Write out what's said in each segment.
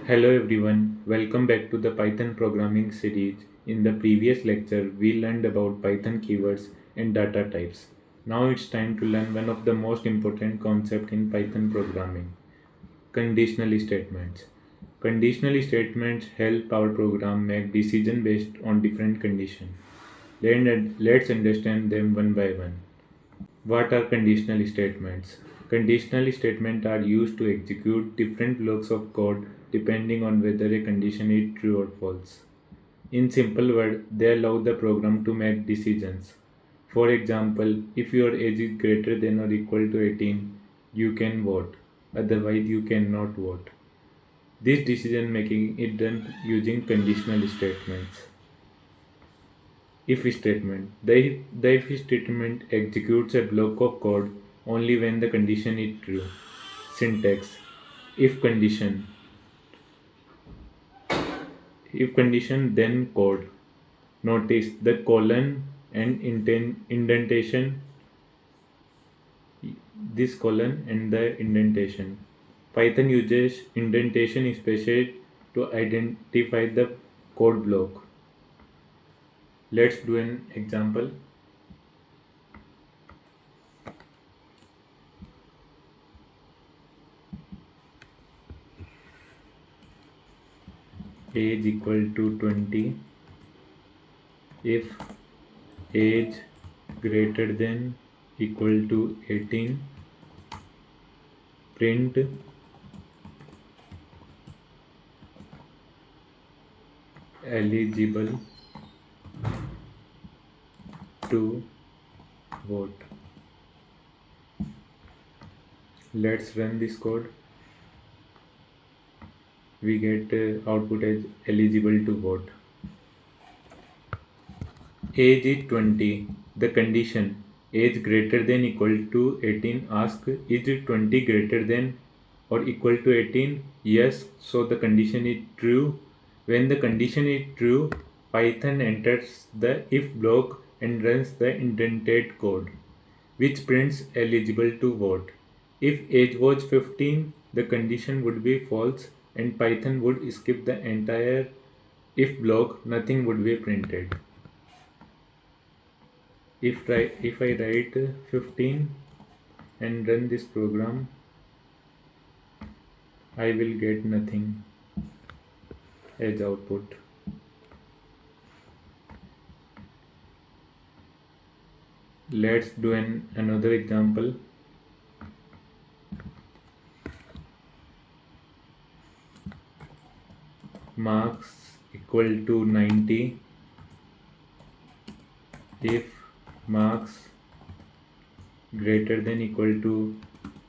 Hello everyone, welcome back to the Python programming series. In the previous lecture, we learned about Python keywords and data types. Now it's time to learn one of the most important concepts in Python programming, conditional statements. Conditional statements help our program make decisions based on different conditions. Let's understand them one by one. What are conditional statements? Conditional statements are used to execute different blocks of code depending on whether a condition is true or false. In simple words, they allow the program to make decisions. For example, if your age is greater than or equal to 18, you can vote. Otherwise, you cannot vote. This decision making is done using conditional statements. If statement. The if statement executes a block of code only when the condition is true. Syntax. If condition. If condition then code. Notice the colon and indentation. This colon and the indentation. Python uses indentation especially to identify the code block. Let's do an example. Age equal to 20 if age greater than equal to 18, print eligible to vote. Let's run this code. We get output as eligible to vote. Age is 20. The condition age greater than equal to 18 ask is 20 greater than or equal to 18? Yes, so the condition is true. When the condition is true, Python enters the if block and runs the indented code, which prints eligible to vote. If age was 15, the condition would be false and Python would skip the entire if block, nothing would be printed. If I write 15 and run this program, I will get nothing as output. Let's do another example. Marks equal to 90 if marks greater than equal to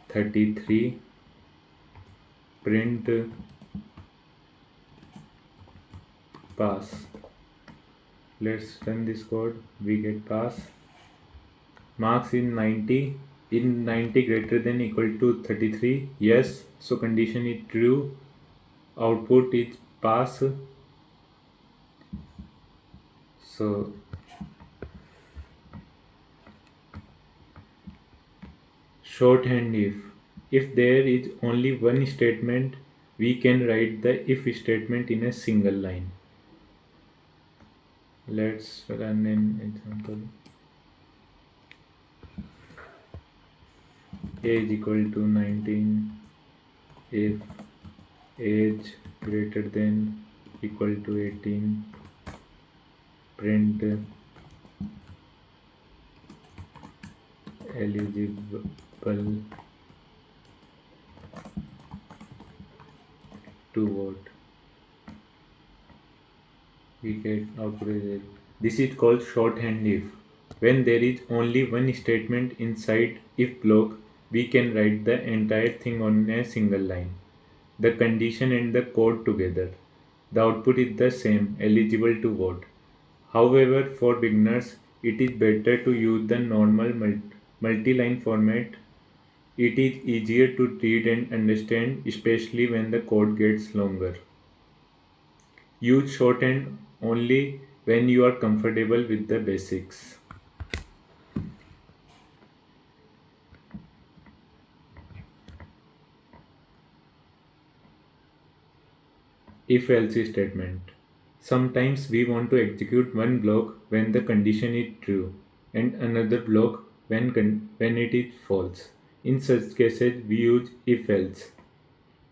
33, print pass. Let's run this code. We get pass. Marks in 90 greater than equal to 33. Yes, so condition is true. Output is pass. So shorthand if there is only one statement, we can write the if statement in a single line. Let's run an example. Age equal to 19 if age greater than equal to 18, print eligible to vote. We get output as this is called shorthand if. When there is only one statement inside if block, we can write the entire thing on a single line. The condition and the code together. The output is the same, eligible to vote. However, for beginners, it is better to use the normal multi-line format. It is easier to read and understand, especially when the code gets longer. Use shorthand only when you are comfortable with the basics. if else statement. Sometimes we want to execute one block when the condition is true and another block when it is false. In such cases, we use if else.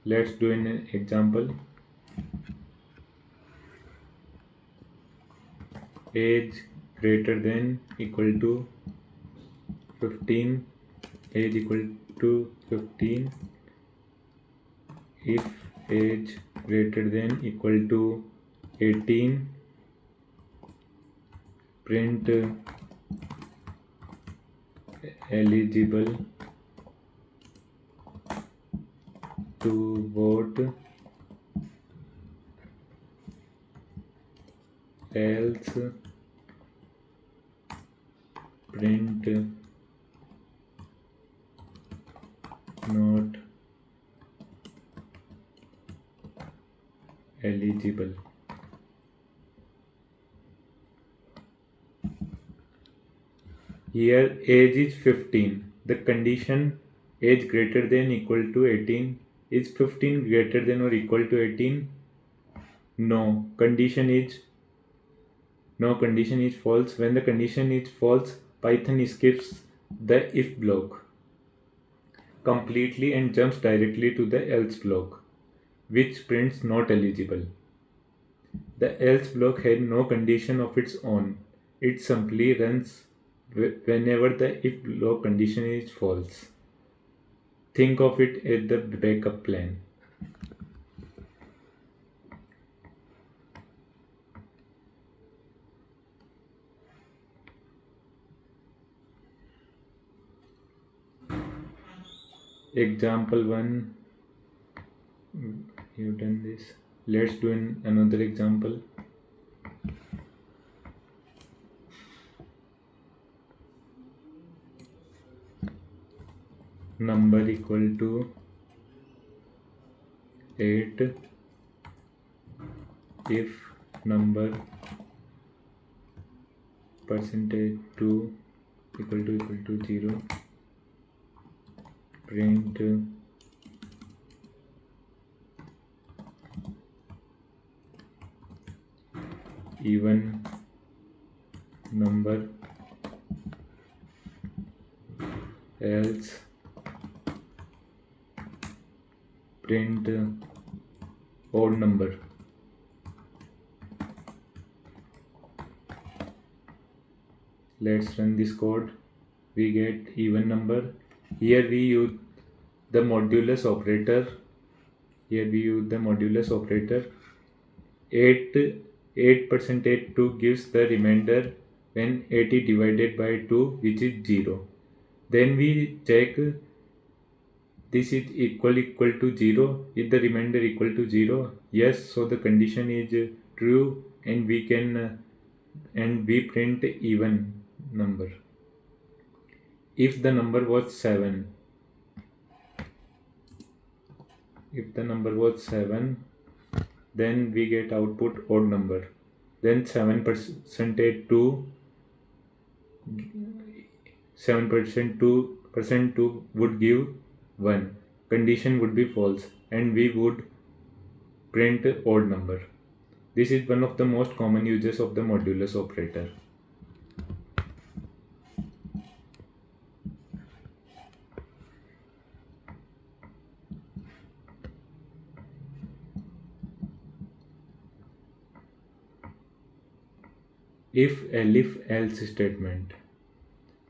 Let's do an example. Age greater than equal to 15. Age equal to 15 if age greater than equal to 18. Print eligible to vote, else print not eligible. Here age is 15. The condition age greater than equal to 18. Is 15 greater than or equal to 18? No. Condition is false. When the condition is false, Python skips the if block completely and jumps directly to the else block, which prints not eligible. The else block had no condition of its own. It simply runs whenever the if block condition is false. Think of it as the backup plan. Example 1, you've done this. Let's do another example. Number equal to 8 if number percentage 2 equal to 0. Print even number, else print odd number. Let's run this code. We get even number. Here we use the modulus operator. 8% 2 gives the remainder when 80 divided by 2, which is 0. Then we check this is equal to 0. Is the remainder equal to 0? Yes, so the condition is true and we print even number. If the number was 7, then we get output odd number. Then 7% 2 would give 1. Condition would be false and we would print odd number. This is one of the most common uses of the modulus operator. If else statement.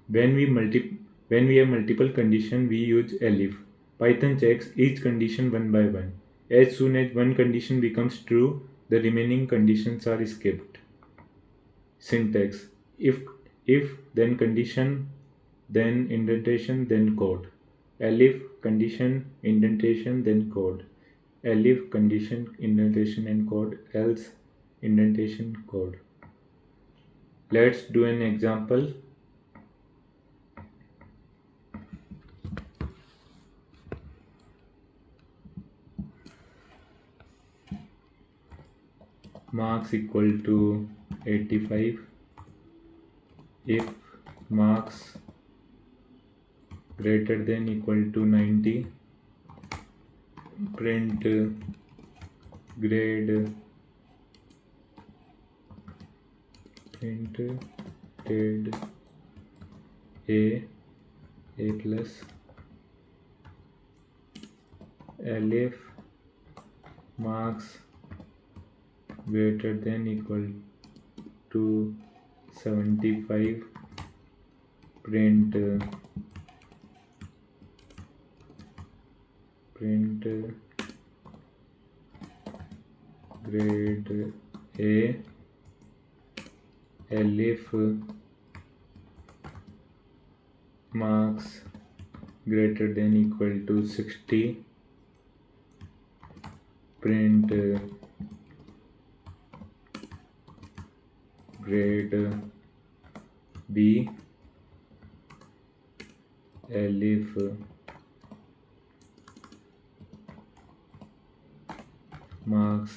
When we have multiple condition, we use elif. Python checks each condition one by one. As soon as one condition becomes true, the remaining conditions are skipped. Syntax: if then condition, then indentation, then code. Elif condition indentation then code. Elif condition indentation and code. Else indentation code. Let's do an example. Marks equal to 85 if marks greater than equal to 90. Print grade printed a plus elif marks greater than equal to 75 print print grade a elif marks greater than equal to 60 print grade b elif marks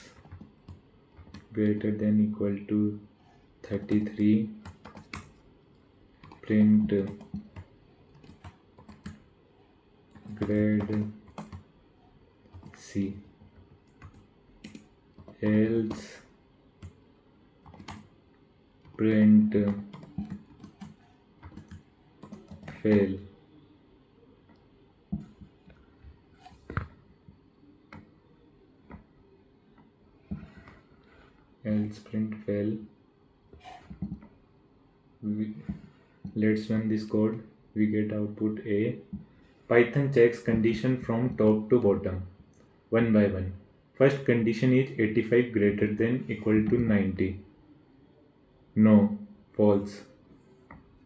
greater than equal to 33 print grade c, else print fail, else print fail. Let's run this code. We get output a. Python checks condition from top to bottom one by one. First condition is 85 greater than equal to 90. No, false.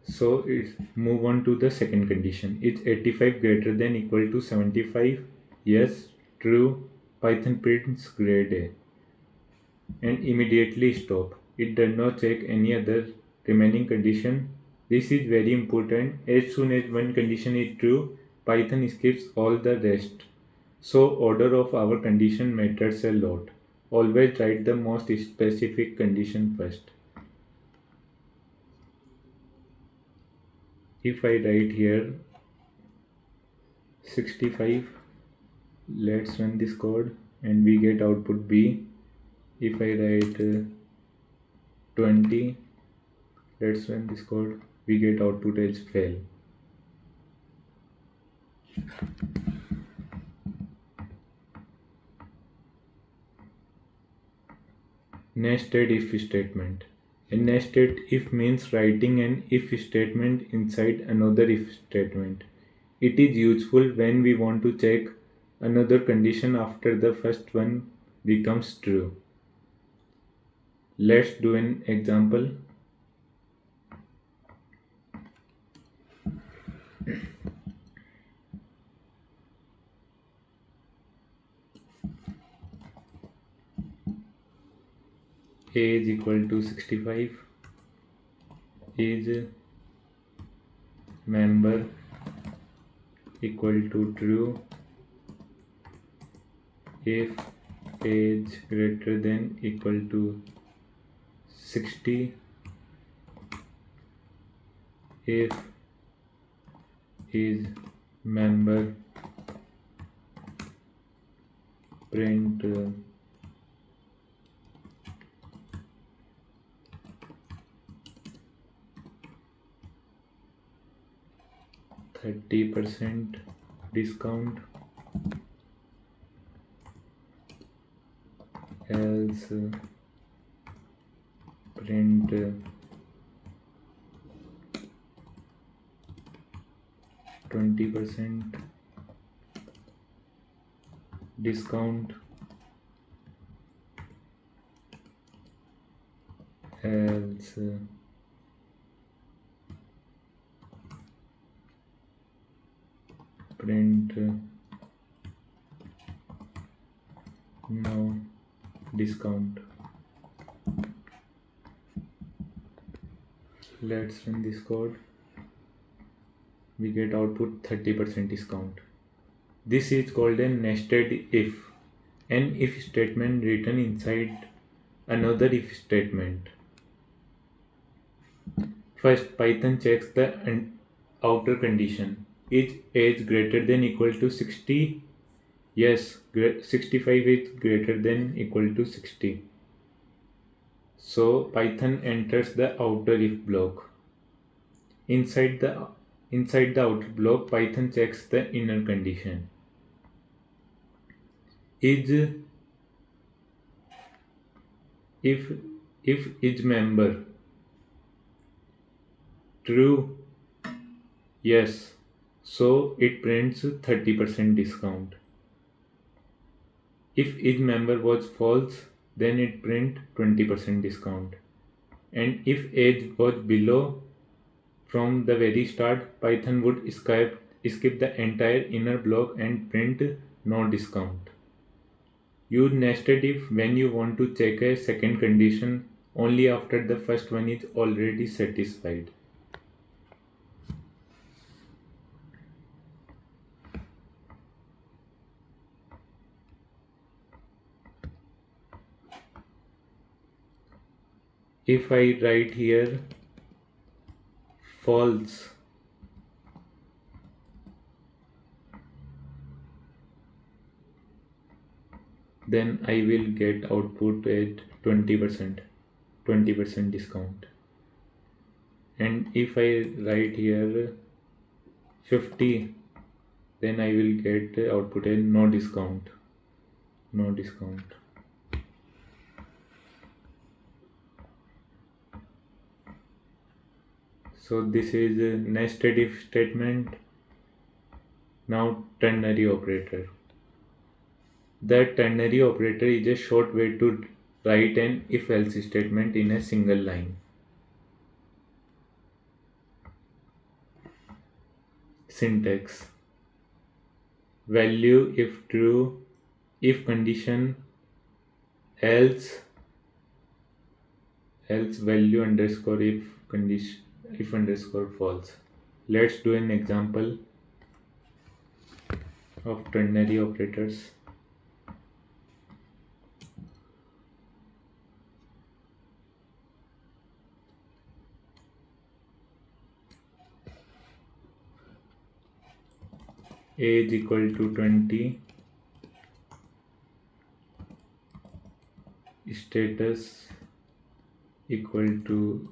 So it's move on to the second condition. Is 85 greater than equal to 75? Yes, true. Python prints grade A and immediately stop. It does not check any other remaining condition. This is very important. As soon as one condition is true, Python skips all the rest. So order of our condition matters a lot. Always write the most specific condition first. If I write here 65, let's run this code and we get output B. If I write 20, let's run this code, we get output as fail. Nested if statement. A nested if means writing an if statement inside another if statement. It is useful when we want to check another condition after the first one becomes true. Let's do an example. A is equal to 65, is member equal to true if age greater than equal to 60, if is member print 30% discount, else print 20% discount, else print no discount. Let's run this code. We get output 30% discount. This is called a nested if, an if statement written inside another if statement. First, Python checks the outer condition. Is age greater than equal to 60? Yes, 65 is greater than equal to 60. So Python enters the outer if block. Inside the inside the outer block, Python checks the inner condition. Is if if each member true, yes, so it prints 30% discount. If each member was false, then it print 20% discount. And if age was below from the very start, Python would skip the entire inner block and print no discount. Use nested if when you want to check a second condition only after the first one is already satisfied. If I write here false, then I will get output at 20% discount. And if I write here 50, then I will get output as no discount. No discount. So this is a nested if statement. Now ternary operator. The ternary operator is a short way to write an if-else statement in a single line. Syntax: value if true, if condition, else value underscore if condition if underscore false. Let's do an example of ternary operators. Age equal to 20, status equal to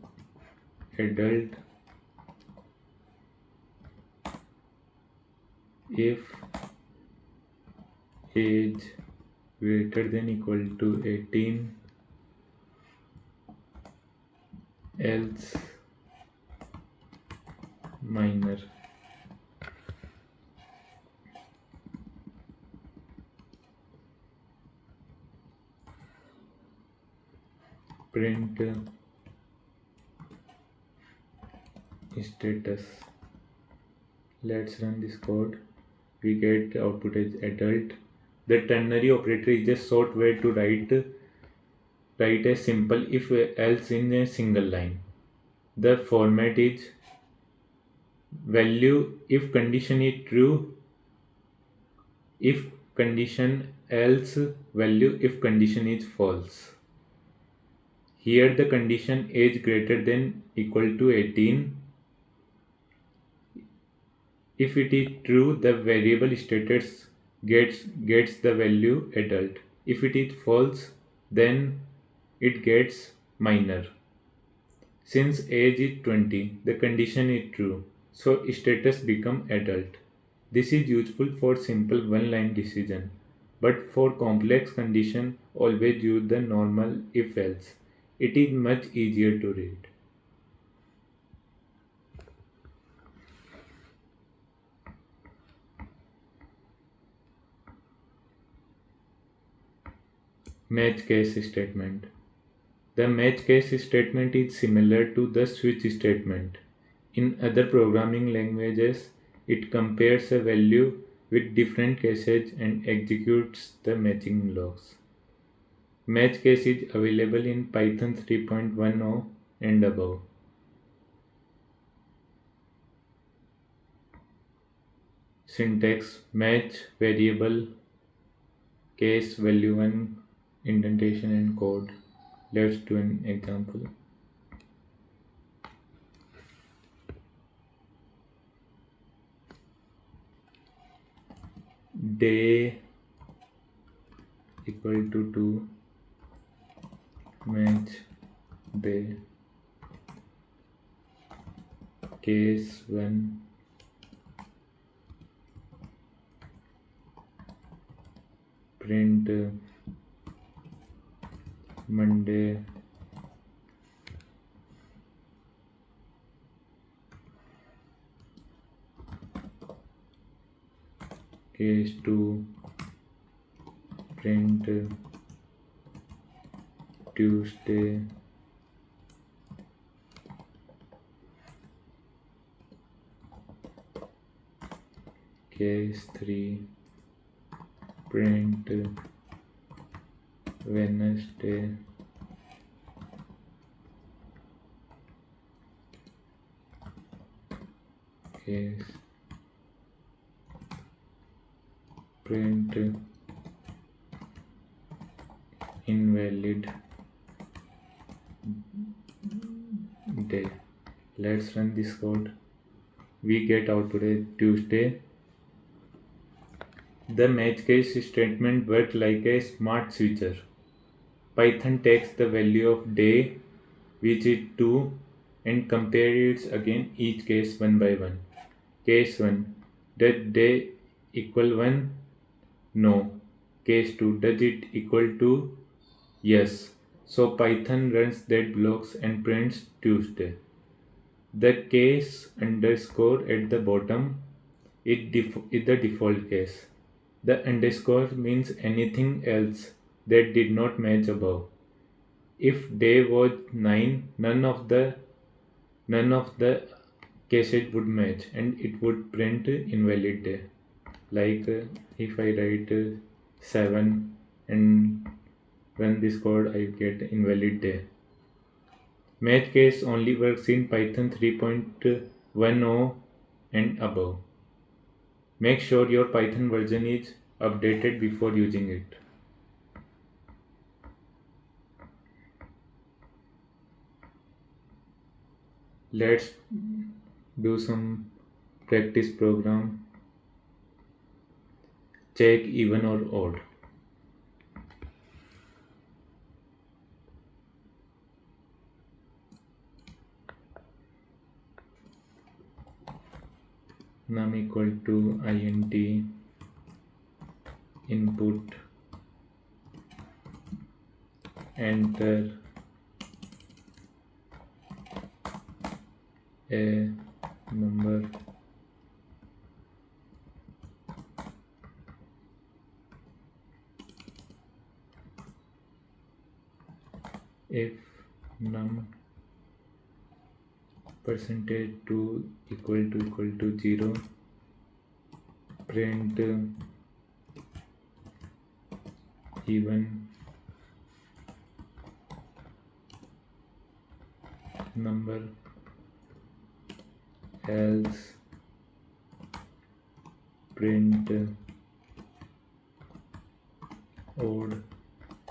adult, if age greater than equal to 18, else minor. Print status. Let's run this code. We get output as adult. The ternary operator is a short way to write a simple if else in a single line. The format is value if condition is true, if condition else, value if condition is false. Here the condition age greater than equal to 18. If it is true, the variable status gets the value adult. If it is false, then it gets minor. Since age is 20, the condition is true, so status become adult. This is useful for simple one-line decision, but for complex condition, always use the normal if-else. It is much easier to read. Match case statement. The match case statement is similar to the switch statement. In other programming languages, it compares a value with different cases and executes the matching logs. Match case is available in Python 3.10 and above. Syntax: match variable case value 1 indentation and code. Let's do an example. Day equal to match the case when print Monday case 2 print Tuesday case 3 print Wednesday case print invalid day. Let's run this code. We get output Tuesday. The match case statement works like a smart switcher. Python takes the value of day, which is 2, and compares it again each case one by one. Case 1. Does day equal 1? No. Case 2. Does it equal to? Yes. So Python runs that blocks and prints Tuesday. The case underscore at the bottom is the default case. The underscore means anything else that did not match above. If day was 9, none of the cases would match and it would print invalid day. Like if I write 7 and run this code, I get invalid day. Match case only works in Python 3.10 and above. Make sure your Python version is updated before using it. Let's do some practice program. Check even or odd. Num equal to int input, enter a number, if num percentage 2 equal to 0, print even number, else print odd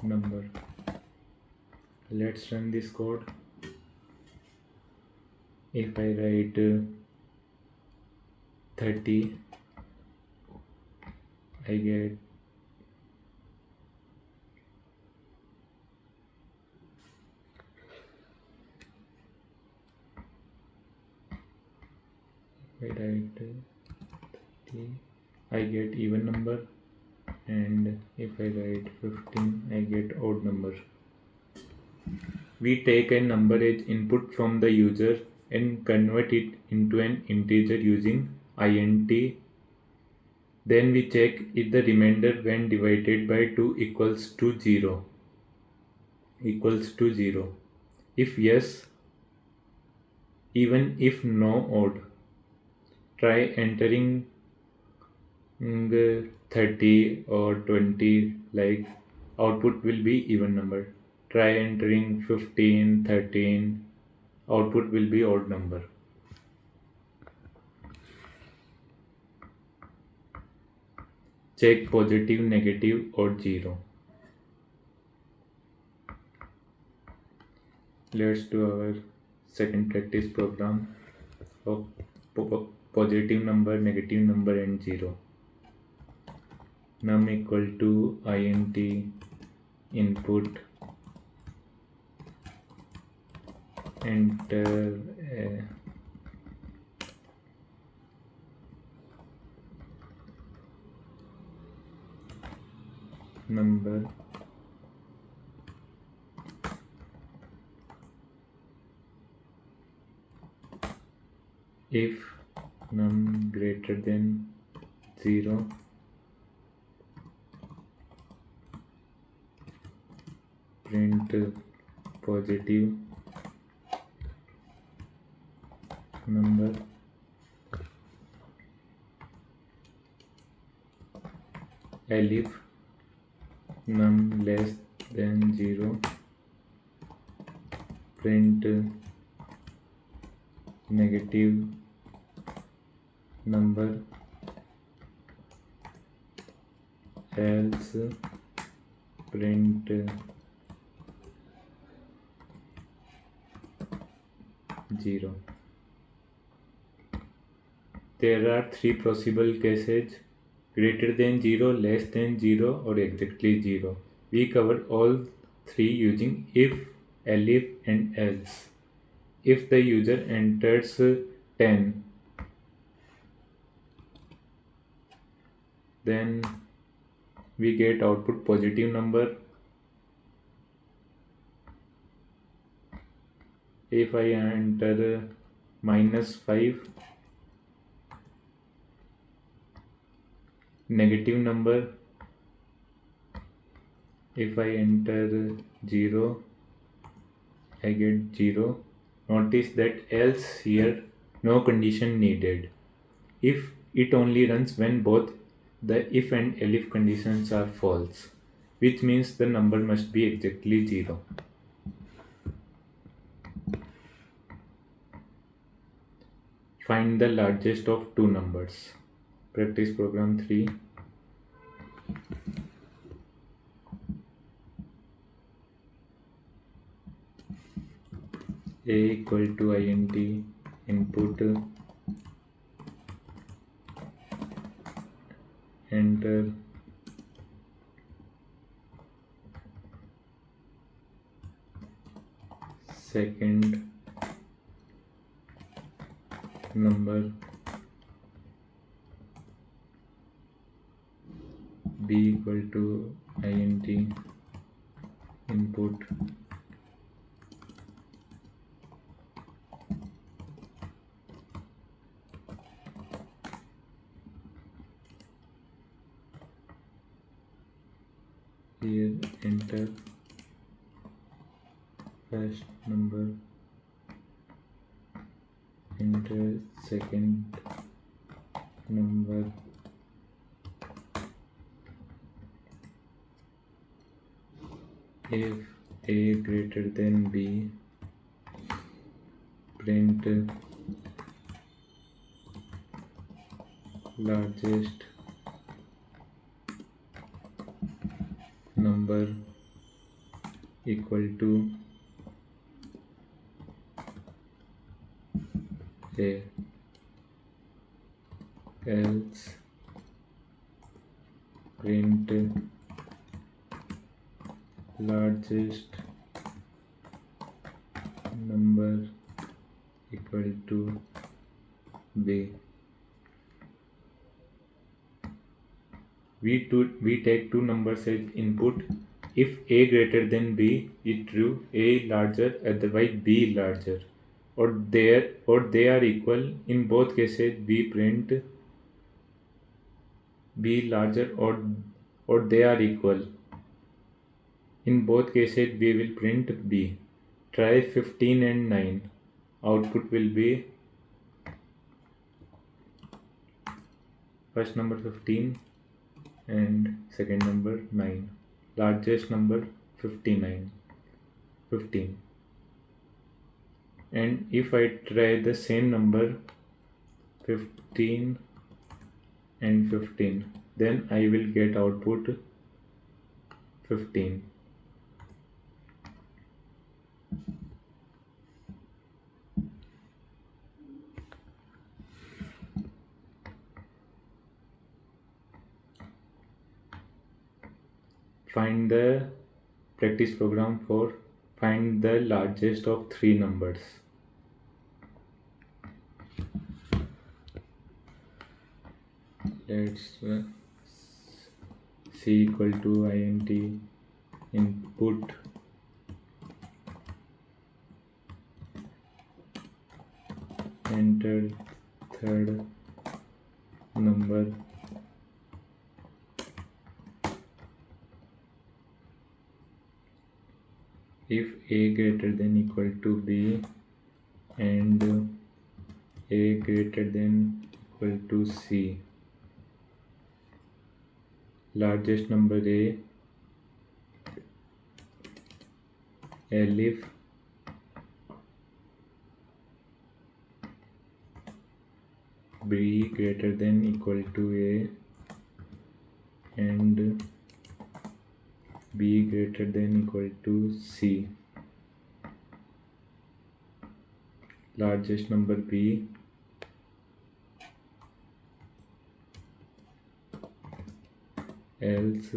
number. Let's run this code. If I write 30, I get I get even number, and if I write 15, I get odd number. We take a number as input from the user and convert it into an integer using int. Then we check if the remainder when divided by 2 equals to 0. If yes, even if no odd, try entering 30 or 20, like output will be even number. Try entering 15, 13, output will be odd number. Check positive, negative or 0. Let's do our second practice program of positive number, negative number and 0. Num equal to int input, enter a number if num greater than 0, print positive number, elif num less than 0, print negative number, else print 0. There are three possible cases: greater than 0, less than 0, or exactly 0. We covered all three using if, elif, and else. If the user enters 10, then we get output positive number. If I enter -5, negative number. If I enter 0, I get 0. Notice that else here, no condition needed. If it only runs when both the if and elif conditions are false, which means the number must be exactly 0. Find the largest of two numbers. Practice program 3. A equal to int input, enter second number, b equal to int input, here enter first number, enter second number, if a greater than b, print largest number equal to a, else print largest number equal to b. We take two numbers as input. If a greater than b is true, a larger, otherwise b larger, or they are equal. In both cases, we print b larger or they are equal. In both cases, we will print b. Try 15 and 9. Output will be first number 15 and second number 9. Largest number 15. And if I try the same number 15 and 15, then I will get output 15. Find the Practice program 4. Find the largest of three numbers. Let's C equal to int input enter third number if a greater than equal to b and a greater than equal to c. Largest number a elif b greater than equal to a and b greater than equal to c. Largest number b else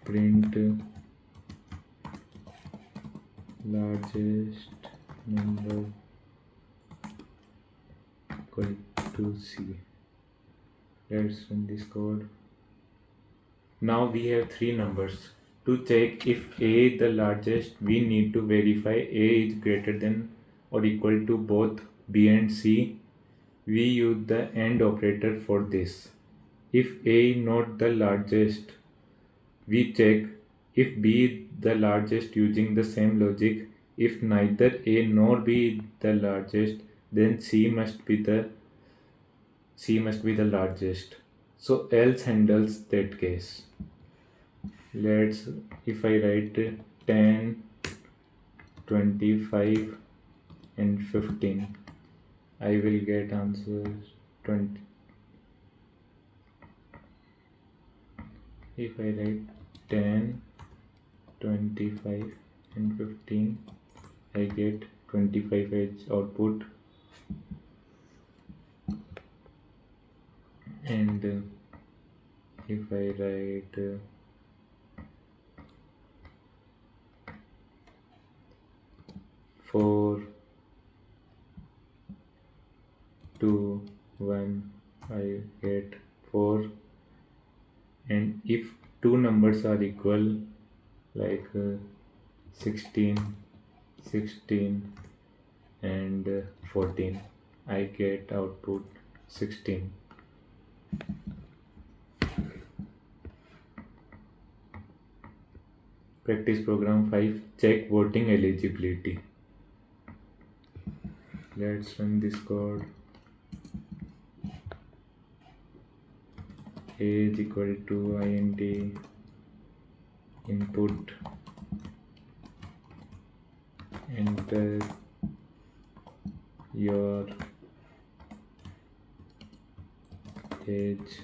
print largest number equal to c. Let's run this code. Now we have three numbers. To check if a the largest, we need to verify a is greater than or equal to both b and c. We use the AND operator for this. If a not the largest, we check if b is the largest using the same logic. If neither a nor b is the largest, then c must be the largest. So else handles that case. Let's if I write 10, 25 and 15, I will get answers 20. If I write 10, 25 and 15, I get 25 as output, and if I write 4, 2, 1, I get 4. And if two numbers are equal, like 16 and 14, I get output 16. Practice program 5. Check voting eligibility. Let's run this code. A is equal to int input enter your age.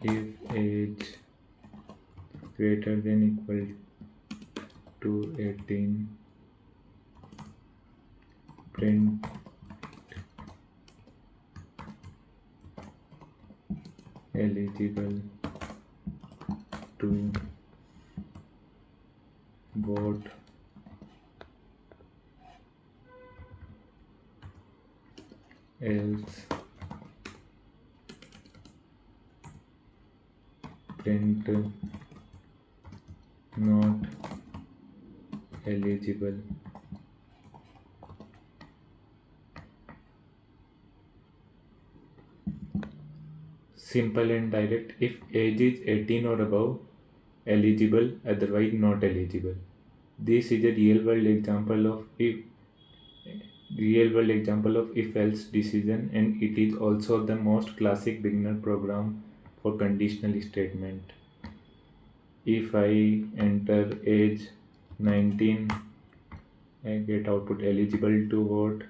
If age greater than equal to 18, print eligible to vote. Else print not eligible. Simple and direct. If age is 18 or above, eligible, otherwise not eligible. This is a real world example of if else decision, and it is also the most classic beginner program for conditional statement. If I enter age 19, I get output eligible to vote,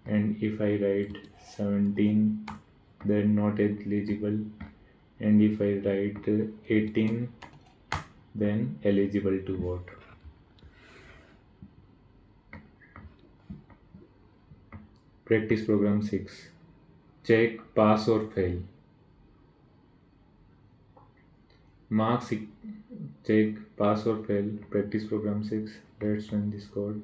and if I write 17, then not eligible, and if I write 18, then eligible to vote. Practice program 6. Check pass or fail. Marks check pass or fail. Practice program 6. Let's run this code.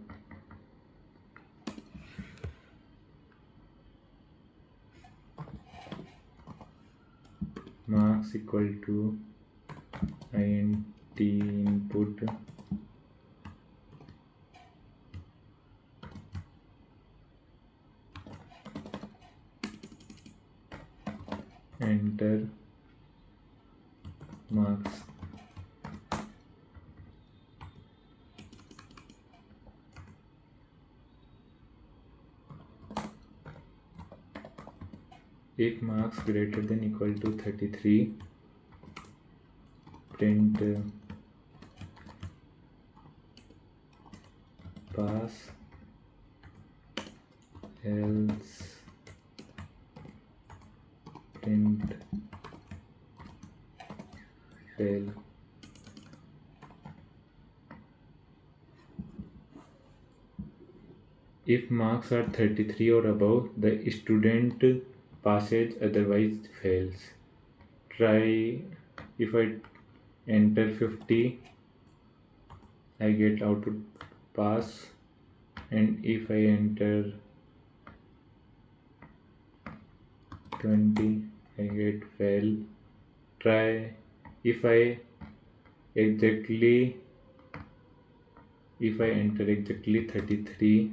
Marks equal to int input enter marks. If marks greater than equal to 33, print pass, else print fail. If marks are 33 or above, the student passes, otherwise fails. Try if I enter 50, I get output pass, and if I enter 20, I get fail. Try exactly if I enter exactly 33,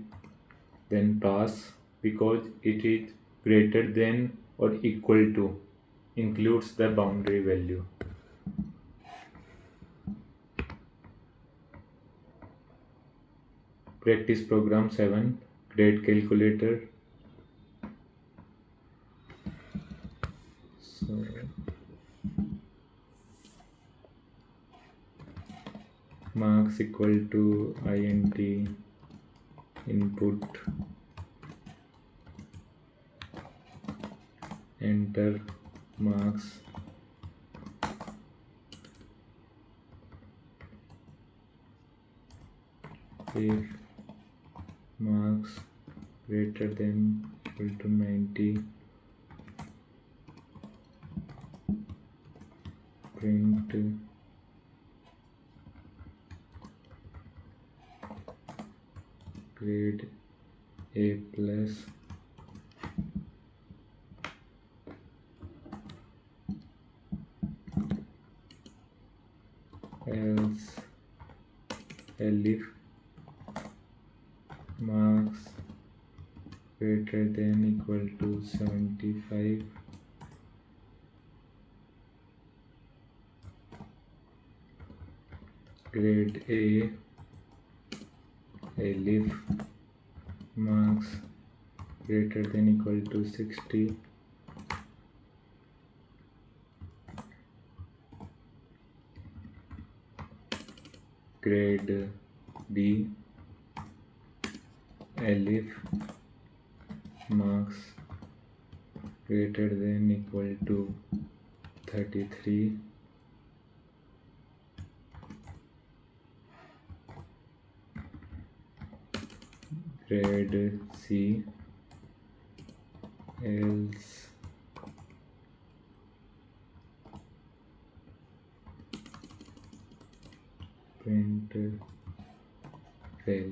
then pass, because it is greater than or equal to includes the boundary value. Practice program 7. Grade calculator. So marks equal to int input enter marks. If marks greater than equal to 90, print grade A plus. Else if marks greater than equal to 75, grade A if marks greater than equal to 60, grade B if marks greater than equal to 33, grade C, else print fail.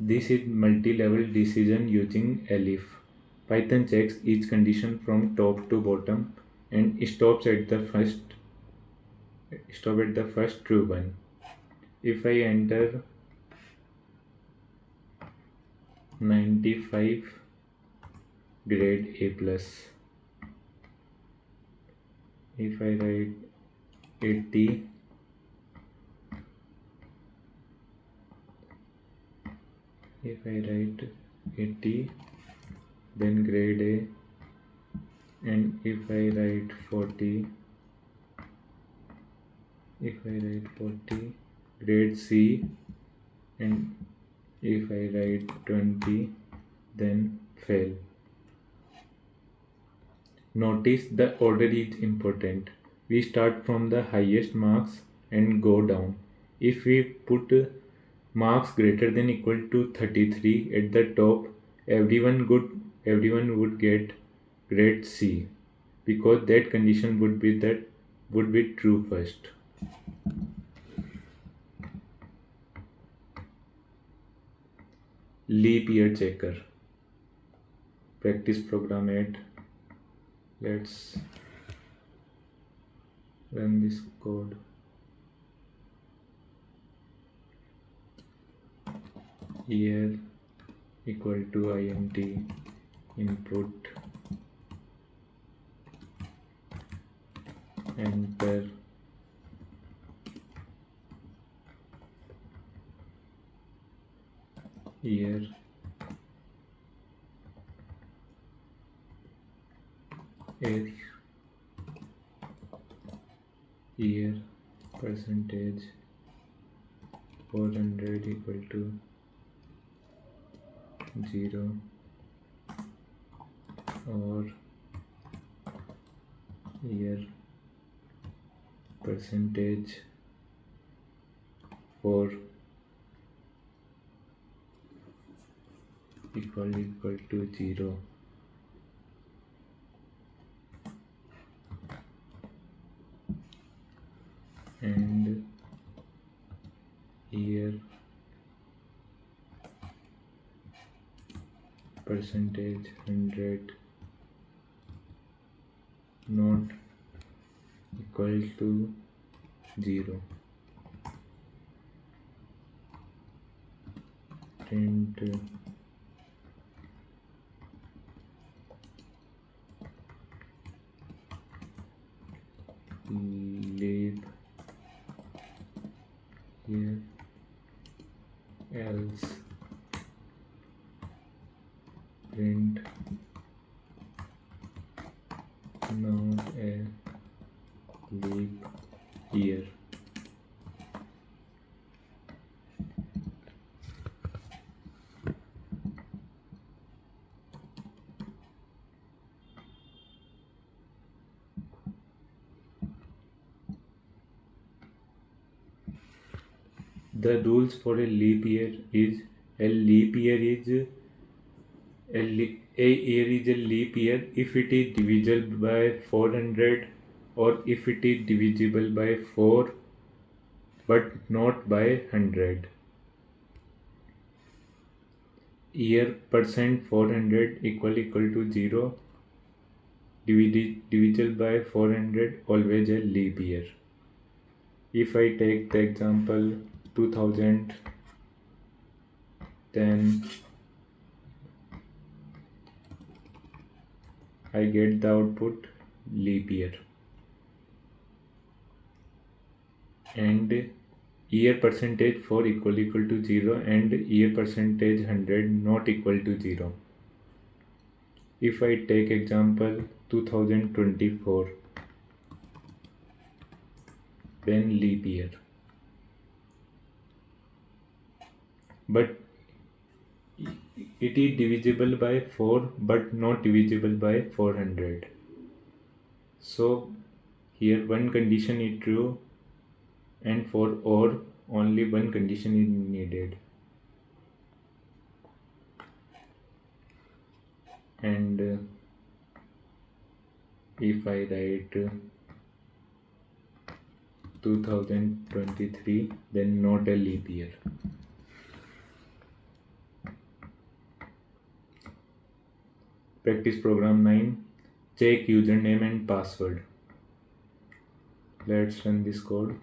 This is multi-level decision using elif. Python checks each condition from top to bottom and stops at the first true one. If I enter 95, grade A plus. If I write 80, then grade A, and if I write 40, grade C, and if I write 20, then fail. Notice the order is important. We start from the highest marks and go down. If we put marks greater than equal to 33 at the top, everyone would get grade C, because that condition would be true first. Leap year checker. Practice program 8. Let's run this code. Year equal to int input, enter year, year percentage 400 equal to 0, or year percentage 4 equal to 0. And year percentage 100 not equal to 0. Print leave here else print not a leap year. The rules for a leap year is a leap year is a year is a leap year if it is divisible by 400, or if it is divisible by 4 but not by 100. Year percent 400 equal to 0, divisible by 400, always a leap year. If I take the example 2000, then I get the output leap year. And year percentage 4 equal to 0, and year percentage 100 not equal to 0. If I take example 2024, then leap year. But it is divisible by 4 but not divisible by 400. So here one condition is true, and for OR only one condition is needed. And if I write 2023, then not a leap year. Practice program 9. Check username and password. Let's run this code.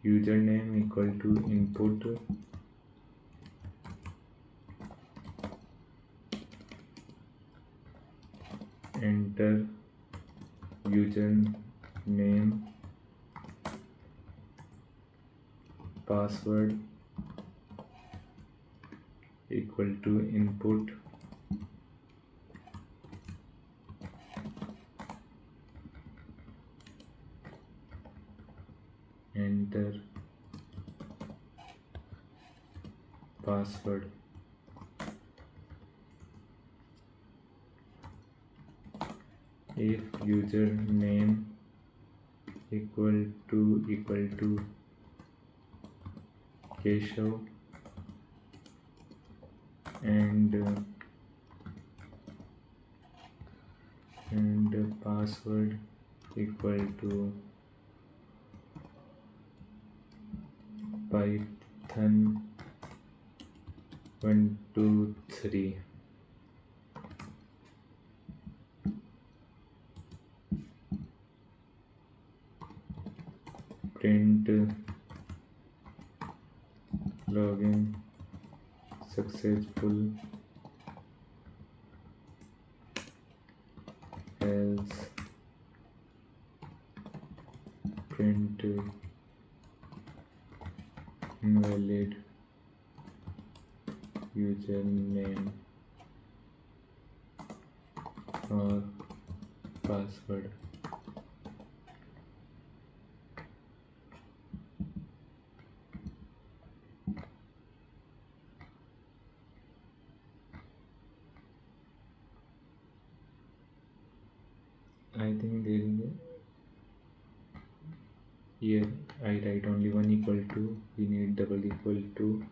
Username equal to input, enter username, password equal to input, enter password. if username equal to Keshav and password equal to Python 123. Print login successful, else print invalid username or password. I think there is here I write only one equal to, we need double equal to,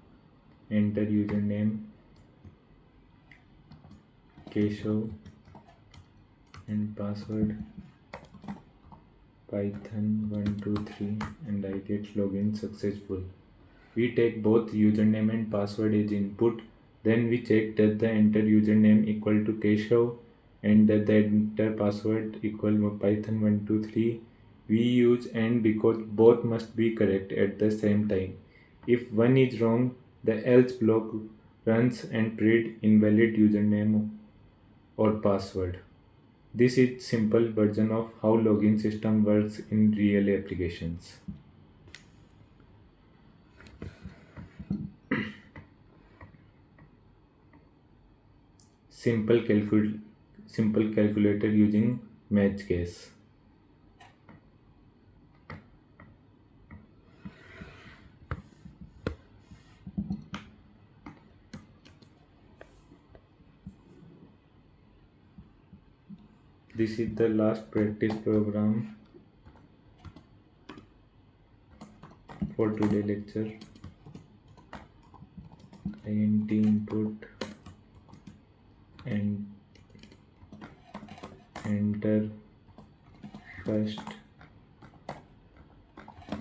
enter username Keshav and password Python 123 and I get login successful. We take both username and password as input, then we check that the enter username equal to Keshav and that the enter password equal to Python 123. We use and because both must be correct at the same time. If one is wrong, the else block runs and print invalid username or password. This is simple version of how login system works in real applications. Simple calculator using match case. This is the last practice program for today lecture. Int input and enter first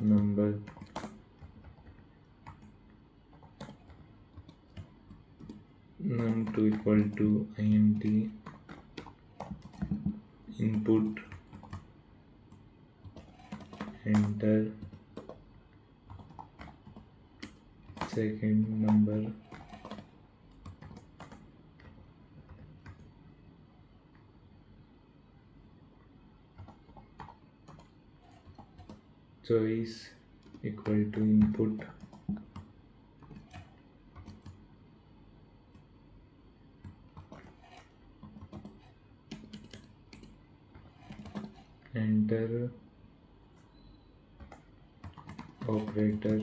number num2 equal to int input enter second number choice equal to input enter operator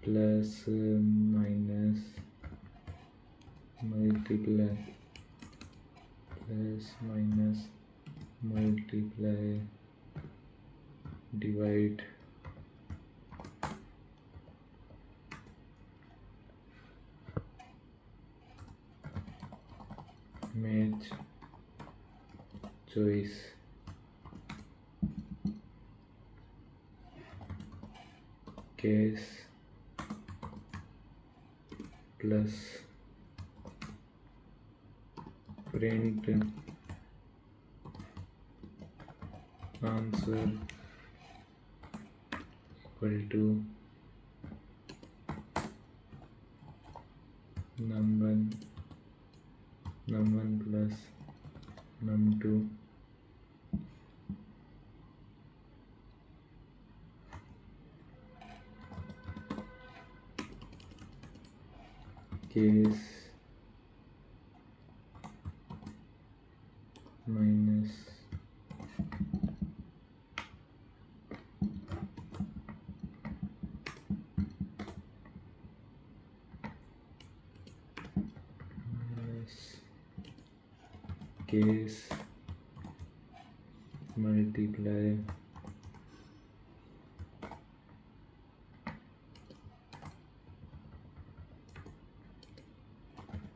plus minus multiply plus minus multiply divide match choice case plus print answer equal to num1 plus num2 case minus case multiply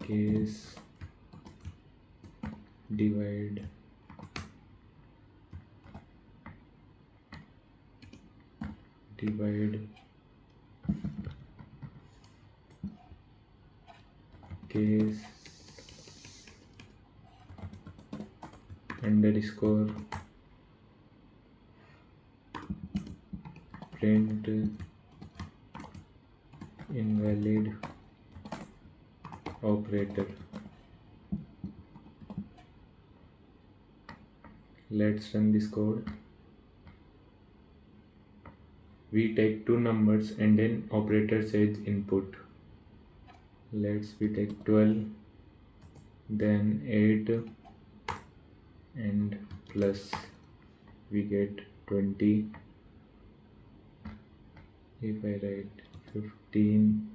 case divide case underscore print invalid operator. Let's run this code. We take two numbers and an operator says input. We take 12, then 8 and plus, we get 20. If I write 15,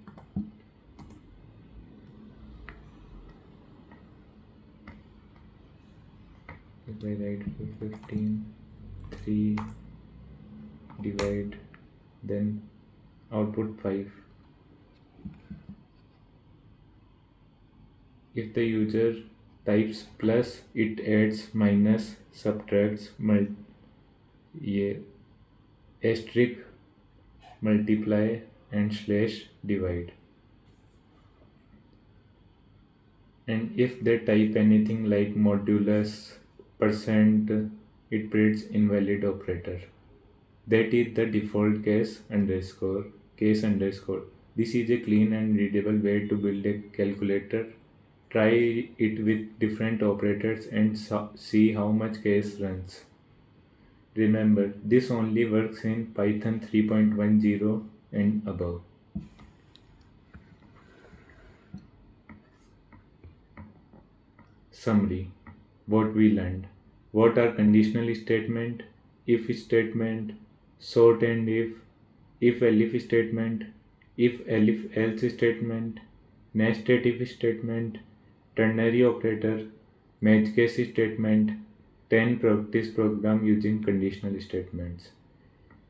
if I write 15, 3 divide, then output 5. If the user types plus, it adds, minus, subtracts, asterisk, multiply and slash divide. And if they type anything like modulus, percent, it prints invalid operator. That is the default case underscore. This is a clean and readable way to build a calculator. Try it with different operators and see how much case runs. Remember, this only works in Python 3.10 and above. Summary. What we learned. What are conditional statement, if statement, sort and if elif statement, if elif else statement, nested if statement, ternary operator, match case statement, 10 practice program using conditional statements.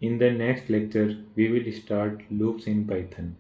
In the next lecture, we will start loops in Python.